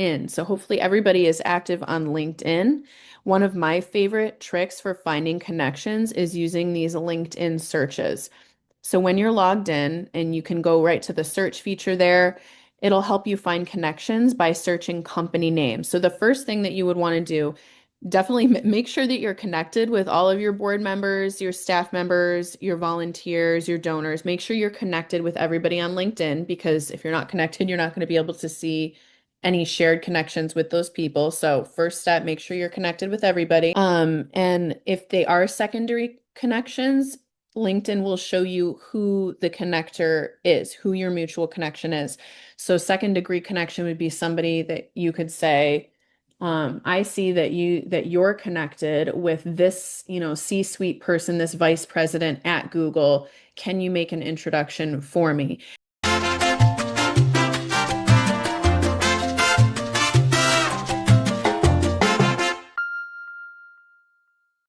LinkedIn. So hopefully everybody is active on LinkedIn. One of my favorite tricks for finding connections is using these LinkedIn searches. So when you're logged in and you can go right to the search feature there, it'll help you find connections by searching company names. So the first thing that you would want to do, definitely make sure that you're connected with all of your board members, your staff members, your volunteers, your donors. Make sure you're connected with everybody on LinkedIn because if you're not connected, you're not going to be able to see any shared connections with those people. So first step, make sure you're connected with everybody. And if they are secondary connections, LinkedIn will show you who the connector is, who your mutual connection is. So second degree connection would be somebody that you could say, I see that you're connected with this, C-suite person, this vice president at Google. Can you make an introduction for me?